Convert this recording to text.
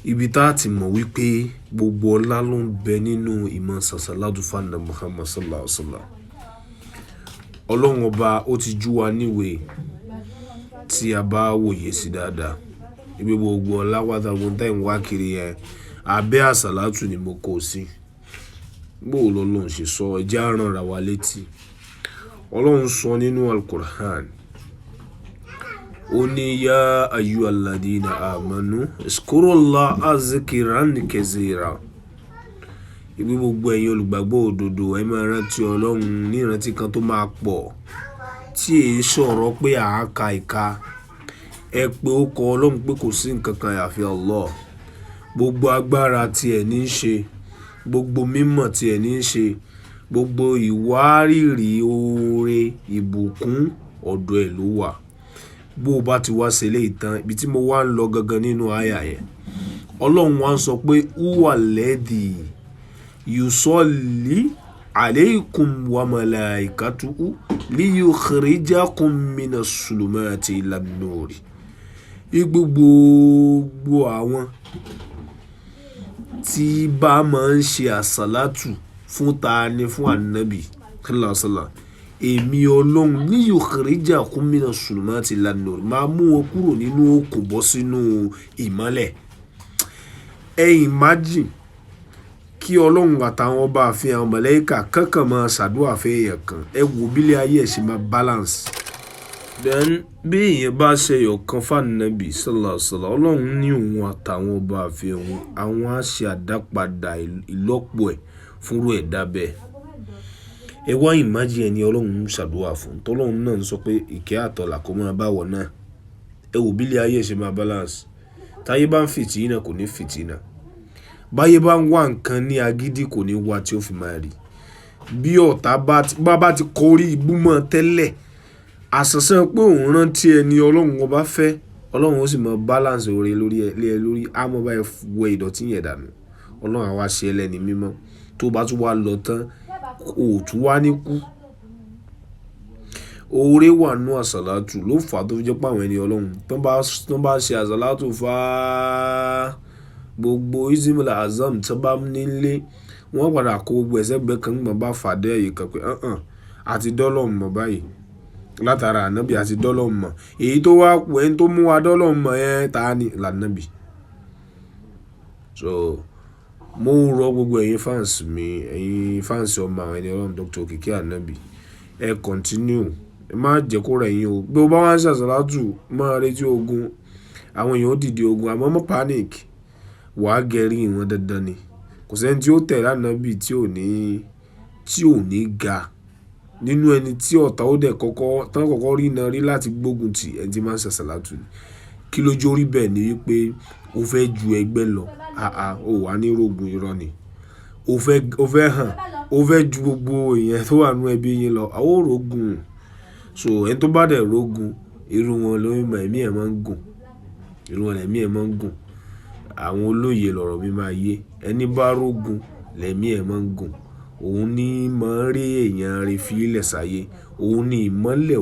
ibi tá ti mọ̀ wípé gbogbo ọlá ló ń bẹ nínú ìmọ̀ sàṣàlátù fún Ànábì Muhammad sallallahu alaihi wasallam. Ọlọ́run ọba ó ti jú wa níwèé tí a bá wòye sí dáadáa ibi gbogbo ọlá wátàgbọ́n tá ń wá kiri yẹn abẹ́ àsàlátù ni mo kó sí. Bó lọ́lọ́run ṣe sọ ẹjẹ́ á rán ra wa létí. Ọlọ́run sọ nínú Al-Qur'an ó ní yá ayyuhalladhina amanu uzkurullaha zikran kaseera. Ibi gbogbo ẹ̀yin olùgbàgbọ́ òdodo ẹ máa rántí Ọlọ́run ní ìrántí kan tó máa pọ̀ tí èé sọ̀rọ̀ pé à ka ìka. Ẹ pé ó kọ Ọlọ́run pé kò sí nǹkan kan àyàfi Allah. Gbogbo agbára tí ẹ ní í ṣe, gbogbo mímọ̀ tí ẹ ní í ṣe, gbogbo ìwárìrì oore ìbùkún ọ̀dọ̀ ẹ̀ ló wà. Bó bá ti wá ṣe léyìí tán ibi tí mo wá ń lọ gangan nínú àyà yẹn. Ọlọ́run wá ń sọ pé huwa alladhi yusalli alaykum wa malaikatuhu liyukhrijakum minas sulumati ilan nuri. Gbogbo àwọn tí bá máa ń ṣe àsàlátù fún ta ni fún Ànábì sallallahu alaihi wasallam. Èmi Ọlọ́run liyukhrijakum minas sulumati ilan nuri máa mú wọn kúrò nínú òkùn bọ́ sínú ìmọ́lẹ̀. Ẹ imagine kí Ọlọ́run àtàwọn ọba àfihàn màláíkà kankan máa ṣàdúrà fún èèyàn kan. Ẹ wo bílẹ̀ ayé ẹ̀ ṣe máa balance. Then bí èèyàn bá ṣe ọ̀kan fún Ànábì sallallahu alaihi wasallam Ọlọ́run ní òun àtàwọn ọba àfihàn àwọn á ṣe àdápadà ìlọ́pọ̀ ẹ̀ fúnrú ẹ̀dá bẹ́ẹ̀. Ẹ wá imagine ẹni Ọlọ́run ń ṣàdúrà fún tọ́lọ́run náà ń sọ pé ìkẹ́ àtọ̀là kó máa bá wọ̀ náà. Ẹ wo bílẹ̀ ayé ẹ̀ ṣe máa balance. Táyé bá ń fìtínà kò ní fìtínà. Báyé bá ń wá nǹkan ní agídí kò ní wá tí ó fi máa rí. Bí ọ̀tá bá ti kọrí ibú mọ́ tẹ́lẹ̀ àṣàṣàn pé òun rántí ẹni Ọlọ́run ọba fẹ́ Ọlọ́run ó sì mọ balance oore lórí ẹ lórí á mọ́ bá ẹ wẹ ìdọ̀tí yẹn dànù. Ọlọ́run á wá ṣe ẹlẹ́ni mímọ́ tó bá tún wá lọ tán ò tún wá ní kú. Oore wà nínú àsàlátù ló fà á tó fi jẹ́ pé àwọn ẹni Ọlọ́run tán bá ṣe àsàlátù fáá gbogbo Ismul Azam tí wọ́n bá nílé wọ́n padà kó gbogbo ẹ̀sẹ̀gbẹ́ kan gbọ̀n bá fàdé ẹ̀yẹ kan pé àti dọ́lọ̀ mọ̀ báyìí látara Ànábì àti dọ́lọ̀ mọ̀ èyí tó wá pọ̀ ẹni tó mú wa dọ́lọ̀ mọ̀ ẹ́ ta ni l'Ànábì. So mo ń rọ gbogbo ẹ̀yin fans mi ẹ̀yin fans ọmọ àwọn ẹni Ọlọ́run Dr. Òkìkí Ànábì ẹ continue ẹ má jẹ́ kó rẹ̀ yín o. Bí o bá wá ń ṣe àsàlátù máa retí ogun àwọn èèyàn ó dìde ogun àmọ́ mọ́ panic wàá gẹ̀rí ìwọ̀n dandan ni. Kò sẹ́ni tí ó tẹ̀lé Ànábì tí ò ní ga nínú ẹni tí ọ̀tá ó dẹ̀ kọ́kọ́ rí iná rí láti gbógun tì ẹni tí máa ń ṣe àsàlátù ni. Kí ló jó rí bẹ́ẹ̀ ni wípé o fẹ́ ju ẹgbẹ́ lọ o wà ní rogun irọ́ ni. O fẹ́ hàn o fẹ́ ju gbogbo èèyàn tó wà nínú ẹbí yín lọ àwọn ò rogun. So ẹni tó bá dẹ̀ rogun irú wọn ló mọ ẹ̀mí ẹ̀ máa ń gùn àwọn olóye lọ̀rọ̀ mi máa yé ẹni bá rógun lẹ̀mí ẹ̀ máa ń gùn òun ní máa ń rí èèyàn rí fi ilẹ̀ sáyé òun ní ìmọ́lẹ̀